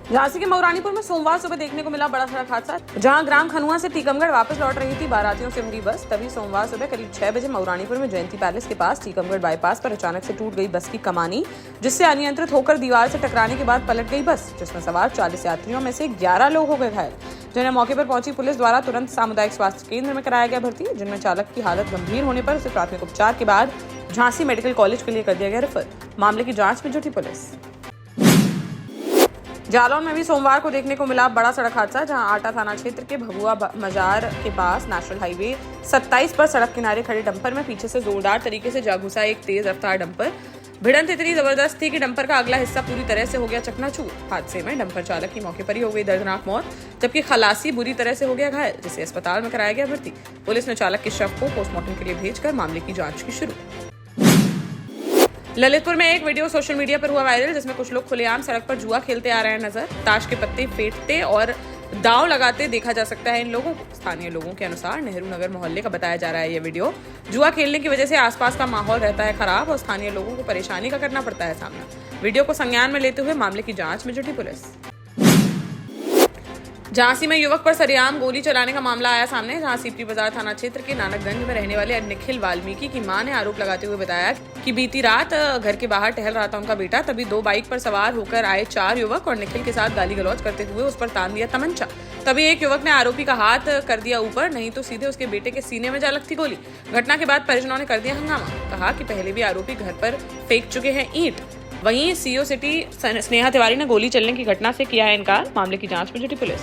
झांसी के मऊरानीपुर में सोमवार सुबह देखने को मिला बड़ा सड़क हादसा। जहां ग्राम खनुआ से टीकमगढ़ वापस लौट रही थी बारातियों से भरी बस, तभी सोमवार सुबह करीब 6 बजे मऊरानीपुर में जयंती पैलेस के पास टीकमगढ़ बाईपास पर अचानक से टूट गई बस की कमानी, जिससे अनियंत्रित होकर दीवार से टकराने के बाद पलट गई बस, जिसमें सवार 40 यात्रियों में से 11 लोग हो गए घायल, जिन्हें मौके पर पहुंची पुलिस द्वारा तुरंत सामुदायिक स्वास्थ्य केंद्र में कराया गया भर्ती, जिनमें चालक की हालत गंभीर होने पर उसे प्राथमिक उपचार के बाद झांसी मेडिकल कॉलेज के लिए कर दिया गया रेफर। मामले की जांच में जुटी पुलिस। जालौन में भी सोमवार को देखने को मिला बड़ा सड़क हादसा, जहां आटा थाना क्षेत्र के भगुआ मजार के पास नेशनल हाईवे 27 पर सड़क किनारे खड़े डंपर में पीछे से जोरदार तरीके से जा घुसा एक तेज रफ्तार डंपर। भिड़ंत इतनी जबरदस्त थी कि डंपर का अगला हिस्सा पूरी तरह से हो गया चकनाचूर। हादसे में डंपर चालक की मौके पर ही हो गई दर्दनाक मौत, जबकि खलासी बुरी तरह से हो गया घायल, जिसे अस्पताल में कराया गया भर्ती। पुलिस ने चालक के शव को पोस्टमार्टम के लिए भेजकर मामले की जांच की शुरू। ललितपुर में एक वीडियो सोशल मीडिया पर हुआ वायरल, जिसमें कुछ लोग खुलेआम सड़क पर जुआ खेलते आ रहे हैं नजर। ताश के पत्ते फेंटते और दांव लगाते देखा जा सकता है इन लोगों को। स्थानीय लोगों के अनुसार नेहरू नगर मोहल्ले का बताया जा रहा है ये वीडियो। जुआ खेलने की वजह से आसपास का माहौल रहता है खराब और स्थानीय लोगों को परेशानी का करना पड़ता है सामना। वीडियो को संज्ञान में लेते हुए मामले की जांच में जुटी पुलिस। झांसी में युवक पर सरेआम गोली चलाने का मामला आया सामने, जहां सीपी बाजार थाना क्षेत्र के नानकगंज में रहने वाले निखिल वाल्मीकि की मां ने आरोप लगाते हुए बताया कि बीती रात घर के बाहर टहल रहा था उनका बेटा, तभी 2 बाइक पर सवार होकर आए 4 युवक और निखिल के साथ गाली गलौज करते हुए उस पर तान दिया तमंचा। तभी एक युवक ने आरोपी का हाथ कर दिया ऊपर, नहीं तो सीधे उसके बेटे के सीने में जा लगती गोली। घटना के बाद परिजनों ने कर दिया हंगामा, कहा कि पहले भी आरोपी घर पर फेंक चुके हैं ईंट। वहीं सीओ सिटी स्नेहा तिवारी ने गोली चलने की घटना से किया है इनकार। मामले की जांच में जुटी पुलिस।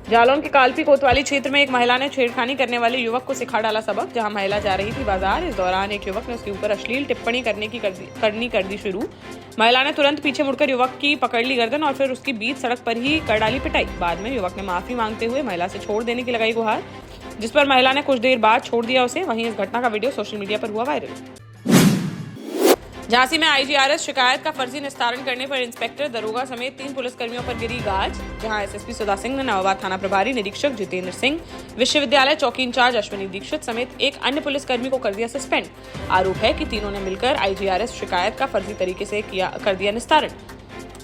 जालौन के कालपी कोतवाली क्षेत्र में एक महिला ने छेड़खानी करने वाले युवक को सिखा डाला सबक। जहां महिला जा रही थी बाजार, इस दौरान एक युवक ने उसके ऊपर अश्लील टिप्पणी कर दी शुरू। महिला ने तुरंत पीछे मुड़कर युवक की पकड़ ली गर्दन और फिर उसकी बीच सड़क पर ही कर डाली पिटाई। बाद में युवक ने माफी मांगते हुए महिला से छोड़ देने की लगाई गुहार, जिस पर महिला ने कुछ देर बाद छोड़ दिया उसे। वहीं इस घटना का वीडियो सोशल मीडिया पर हुआ वायरल। झांसी में आईजीआरएस शिकायत का फर्जी निस्तारण करने पर इंस्पेक्टर, दरोगा समेत 3 पुलिसकर्मियों पर गिरी गाज। जहां एसएसपी सुधा सिंह ने नवाबाद थाना प्रभारी निरीक्षक जितेंद्र सिंह, विश्वविद्यालय चौकी इंचार्ज अश्विनी दीक्षित समेत एक अन्य पुलिसकर्मी को कर दिया सस्पेंड। आरोप है कि तीनों ने मिलकर आईजीआरएस शिकायत का फर्जी तरीके से कर दिया निस्तारण।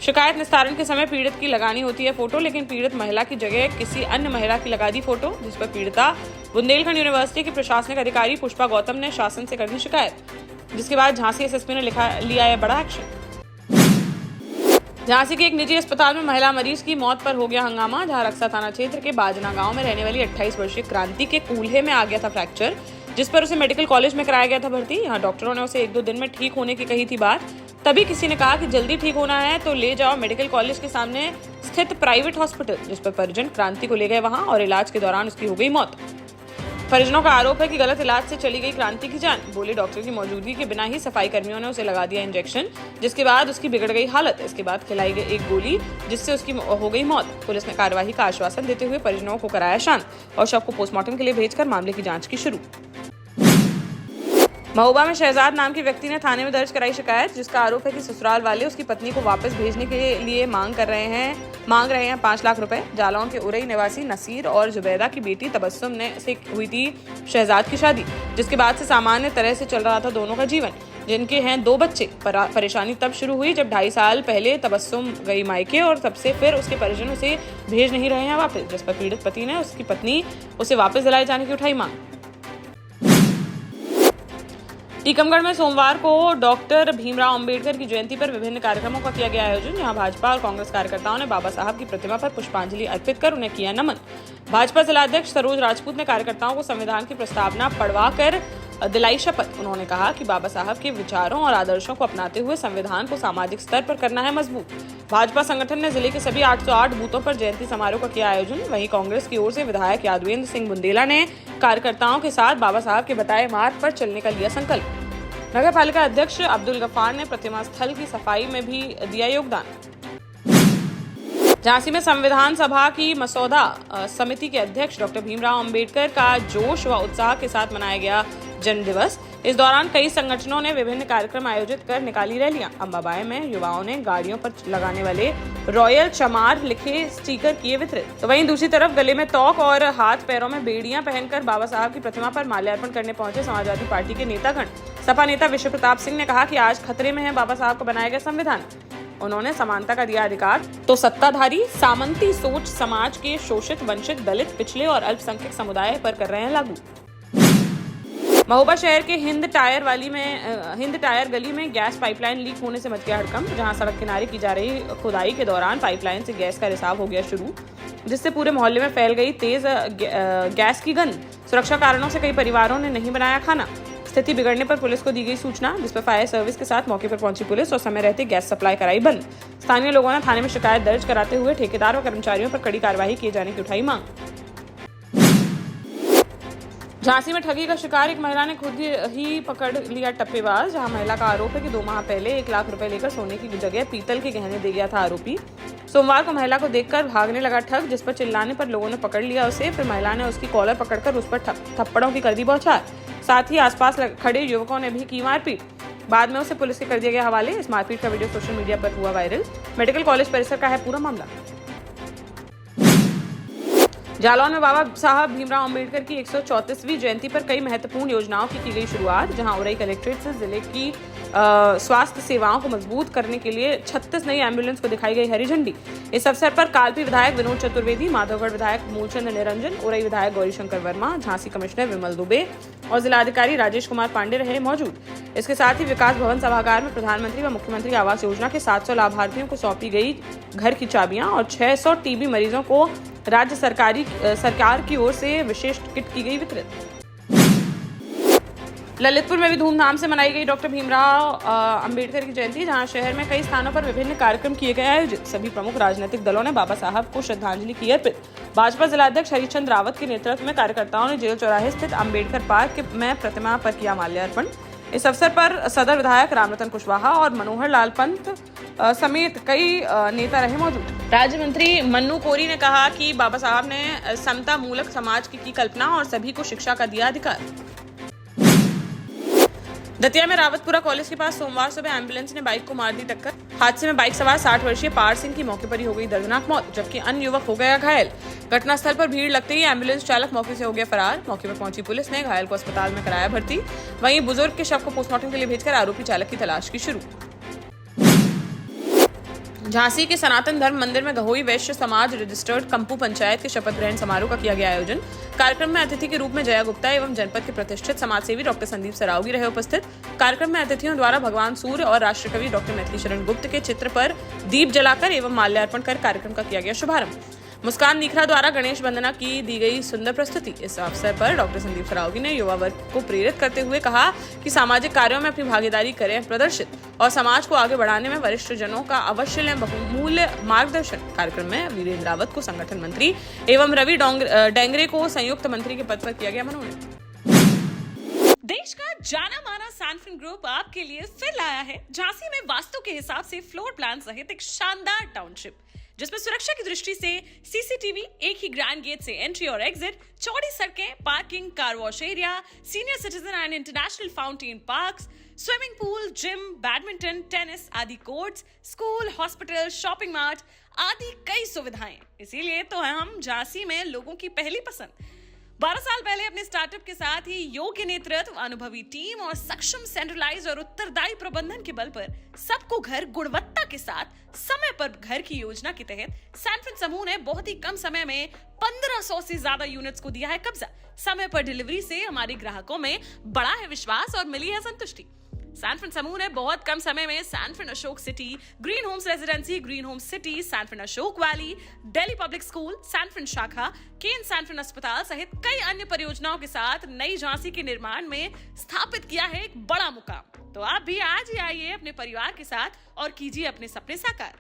शिकायत निस्तारण के समय पीड़ित की लगानी होती है फोटो, लेकिन पीड़ित महिला की जगह किसी अन्य महिला की लगा दी फोटो, जिस पर पीड़िता बुंदेलखंड यूनिवर्सिटी की प्रशासनिक अधिकारी पुष्पा गौतम ने शासन से कर दी शिकायत, जिसके बाद झांसी एसएसपी ने लिया है बड़ा एक्शन। झांसी के एक निजी अस्पताल में महिला मरीज की मौत पर हो गया हंगामा, जहां रक्सा थाना क्षेत्र के बाजना गांव में रहने वाली 28 वर्षीय क्रांति के कूल्हे में आ गया था फ्रैक्चर, जिस पर उसे मेडिकल कॉलेज में कराया गया था भर्ती। यहां डॉक्टरों ने उसे 1-2 दिन में ठीक होने की कही थी बात। तभी किसी ने कहा कि जल्दी ठीक होना है तो ले जाओ मेडिकल कॉलेज के सामने स्थित प्राइवेट हॉस्पिटल, जिस पर परिजन क्रांति को ले गए वहां और इलाज के दौरान उसकी हो गई मौत। परिजनों का आरोप है कि गलत इलाज से चली गई क्रांति की जान। बोले डॉक्टर की मौजूदगी के बिना ही सफाई कर्मियों ने उसे लगा दिया इंजेक्शन, जिसके बाद उसकी बिगड़ गई हालत। इसके बाद खिलाई गई एक गोली, जिससे उसकी हो गई मौत। पुलिस ने कार्रवाई का आश्वासन देते हुए परिजनों को कराया शांत और शव को पोस्टमार्टम के लिए भेजकर मामले की जांच की शुरू। महोबा में शहजाद नाम के व्यक्ति ने थाने में दर्ज कराई शिकायत, जिसका आरोप है कि ससुराल वाले उसकी पत्नी को वापस भेजने के लिए मांग रहे हैं 5 लाख रुपए। जालौन के उरई निवासी नसीर और जुबैदा की बेटी तबस्सुम से हुई थी शहजाद की शादी, जिसके बाद से सामान्य तरह से चल रहा था दोनों का जीवन, जिनके हैं 2 बच्चे। परेशानी तब शुरू हुई जब 2.5 साल पहले तबस्सुम गई मायके और तब से फिर उसके परिजन उसे भेज नहीं रहे हैं वापस, जिस पर पीड़ित पति ने उसकी पत्नी उसे वापस दिलाए जाने की उठाई मांग। टीकमगढ़ में सोमवार को डॉक्टर भीमराव अंबेडकर की जयंती पर विभिन्न कार्यक्रमों का किया गया आयोजन। यहां भाजपा और कांग्रेस कार्यकर्ताओं ने बाबा साहब की प्रतिमा पर पुष्पांजलि अर्पित कर उन्हें किया नमन। भाजपा जिलाध्यक्ष सरोज राजपूत ने कार्यकर्ताओं को संविधान की प्रस्तावना पढ़वा कर दिलाई शपथ। उन्होंने कहा कि बाबा साहब के विचारों और आदर्शों को अपनाते हुए संविधान को सामाजिक स्तर पर करना है मजबूत। भाजपा संगठन ने जिले के सभी 808 बूथों पर जयंती समारोह का किया आयोजन। वहीं कांग्रेस की ओर से विधायक यादवेंद्र सिंह बुंदेला ने कार्यकर्ताओं के साथ बाबा साहब के बताए मार्ग पर चलने का लिया संकल्प। नगर पालिका अध्यक्ष अब्दुल गफ्फार ने प्रतिमा स्थल की सफाई में भी दिया योगदान। झांसी में संविधान सभा की मसौदा समिति के अध्यक्ष डॉक्टर भीमराव अंबेडकर का जोश व उत्साह के साथ मनाया गया जन्म दिवस। इस दौरान कई संगठनों ने विभिन्न कार्यक्रम आयोजित कर निकाली रैलियां। अंबाबाई में युवाओं ने गाड़ियों पर लगाने वाले रॉयल चमार लिखे स्टिकर किए वितरित, तो वहीं दूसरी तरफ गले में तौक और हाथ पैरों में बेड़ियां पहनकर बाबा साहब की प्रतिमा पर माल्यार्पण करने पहुंचे समाजवादी पार्टी के नेतागण। सपा नेता विश्व प्रताप सिंह ने कहा कि आज खतरे में है बाबा साहब को बनाया गया संविधान। उन्होंने समानता का दिया अधिकार तो सत्ताधारी सामंती सोच समाज के शोषित, वंचित, दलित, पिछले और अल्पसंख्यक समुदाय पर कर रहे हैं लागू। महोबा शहर के हिंद टायर गली में गैस पाइपलाइन लीक होने से मच गया हड़कंप, जहां सड़क किनारे की जा रही खुदाई के दौरान पाइपलाइन से गैस का रिसाव हो गया शुरू, जिससे पूरे मोहल्ले में फैल गई तेज गैस की गंध। सुरक्षा कारणों से कई परिवारों ने नहीं बनाया खाना। स्थिति बिगड़ने पर पुलिस को दी गई सूचना, जिस पर फायर सर्विस के साथ मौके पर पहुंची पुलिस और समय रहते गैस सप्लाई कराई बंद। स्थानीय लोगों ने थाने में शिकायत दर्ज कराते हुए ठेकेदार और कर्मचारियों पर कड़ी कार्रवाई किए जाने की उठाई मांग। झांसी में ठगी का शिकार एक महिला ने खुद ही पकड़ लिया टप्पेबाज, जहां महिला का आरोप है कि 2 माह पहले 1 लाख रुपए लेकर सोने की जगह पीतल के गहने दे गया था आरोपी। सोमवार को महिला को देखकर भागने लगा ठग, जिस पर चिल्लाने पर लोगों ने पकड़ लिया उसे। फिर महिला ने उसकी कॉलर पकड़कर उस पर थप्पड़ों की कर दी बौछार। साथ ही आसपास खड़े युवकों ने भी की मारपीट। बाद में उसे पुलिस के कर दिया गया हवाले। इस मारपीट का वीडियो सोशल मीडिया पर हुआ वायरल। मेडिकल कॉलेज परिसर का है पूरा मामला। जालौन में बाबा साहब भीमराव अंबेडकर की 134वीं जयंती पर कई महत्वपूर्ण योजनाओं की गई शुरुआत, जहां उरई कलेक्ट्रेट से जिले की स्वास्थ्य सेवाओं को मजबूत करने के लिए 36 नई एम्बुलेंस को दिखाई गई हरी झंडी। इस अवसर पर कालपी विधायक विनोद चतुर्वेदी, माधवगढ़ विधायक मूलचंद निरंजन, उरई विधायक गौरीशंकर वर्मा, झांसी कमिश्नर विमल दुबे और जिलाधिकारी राजेश कुमार पांडे रहे मौजूद। इसके साथ ही विकास भवन सभागार में प्रधानमंत्री व मुख्यमंत्री आवास योजना के 700 लाभार्थियों को सौंपी गई घर की चाबियां और 600 टीबी मरीजों को राज्य सरकार की ओर से विशेष किट की गई वितरित। ललितपुर में भी धूमधाम से मनाई गई डॉक्टर भीमराव अंबेडकर की जयंती, जहां शहर में कई स्थानों पर विभिन्न कार्यक्रम किए गए आयोजित। सभी प्रमुख राजनीतिक दलों ने बाबा साहब को श्रद्धांजलि की अर्पित। भाजपा जिलाध्यक्ष हरिचंद रावत के नेतृत्व में कार्यकर्ताओं ने जेल चौराहे स्थित अंबेडकर पार्क में प्रतिमा पर किया माल्यार्पण। इस अवसर पर सदर विधायक रामरतन कुशवाहा और मनोहर लाल पंत समेत कई नेता रहे मौजूद। राज्य मंत्री मन्नू कोरी ने कहा कि बाबा साहब ने समता मूलक समाज की कल्पना और सभी को शिक्षा का दिया अधिकार। दतिया में रावतपुरा कॉलेज के पास सोमवार सुबह एम्बुलेंस ने बाइक को मार दी टक्कर। हादसे में बाइक सवार 60 वर्षीय पार सिंह की मौके पर ही हो गई दर्दनाक मौत, जबकि अन्य युवक हो गया घायल। घटनास्थल पर भीड़ लगते ही एम्बुलेंस चालक मौके से हो गया फरार। मौके पर पहुंची पुलिस ने घायल को अस्पताल में कराया भर्ती। वहीं बुजुर्ग के शव को पोस्टमार्टम के लिए भेजकर आरोपी चालक की तलाश की शुरू। झांसी के सनातन धर्म मंदिर में गहोई वैश्य समाज रजिस्टर्ड कंपू पंचायत के शपथ ग्रहण समारोह का किया गया आयोजन। कार्यक्रम में अतिथि के रूप में जया गुप्ता एवं जनपद के प्रतिष्ठित समाजसेवी डॉक्टर संदीप सरावगी रहे उपस्थित। कार्यक्रम में अतिथियों द्वारा भगवान सूर्य और राष्ट्रकवि डॉक्टर मैथिली शरण गुप्त के चित्र पर दीप जलाकर एवं माल्यार्पण कर कार्यक्रम का किया गया शुभारंभ। मुस्कान निखरा द्वारा गणेश वंदना की दी गई सुंदर प्रस्तुति। इस अवसर पर डॉक्टर संदीप सरावगी ने युवा वर्ग को प्रेरित करते हुए कहा कि सामाजिक कार्यों में अपनी भागीदारी करें प्रदर्शित और समाज को आगे बढ़ाने में वरिष्ठ जनों का अवश्य लें बहुमूल्य मार्गदर्शन। कार्यक्रम में वीरेंद्र रावत को संगठन मंत्री एवं रवि डेंगरे को संयुक्त मंत्री के पद पर किया गया मनोनीत। देश का जाना माना सैनफिन ग्रुप आपके लिए फिर लाया है झांसी में वास्तु के हिसाब से फ्लोर प्लान सहित एक शानदार टाउनशिप, जिसमें सुरक्षा की दृष्टि से सीसीटीवी, एक ही ग्रैंड गेट से एंट्री और एग्जिट, चौड़ी सड़कें, parking, car wash area, senior citizen and international fountain parks, swimming pool, gym, badminton, tennis आदि courts, school, hospital, shopping mart आदि कई सुविधाएं। इसीलिए तो हम झांसी में लोगों की पहली पसंद। 12 साल पहले अपने स्टार्टअप के साथ ही योग्य नेतृत्व, अनुभवी टीम और सक्षम सेंट्रलाइज और उत्तरदायी प्रबंधन के बल पर सबको घर गुणवत्ता के साथ समय पर घर की योजना के तहत सैनफिन समूह ने बहुत ही कम समय में 1500 से ज्यादा यूनिट्स को दिया है कब्जा। समय पर डिलीवरी से हमारे ग्राहकों में बढ़ा है विश्वास और मिली है संतुष्टि। सैनफिन समूह ने बहुत कम समय में Sanfin Ashok city, green homes residency, green homes city, Sanfin Ashok valley, Delhi public school, Sanfin शाखा, केन सैनफिन अस्पताल सहित कई अन्य परियोजनाओं के साथ नई झांसी के निर्माण में स्थापित किया है एक बड़ा मुकाम। तो आप भी आज ही आइए अपने परिवार के साथ और कीजिए अपने सपने साकार।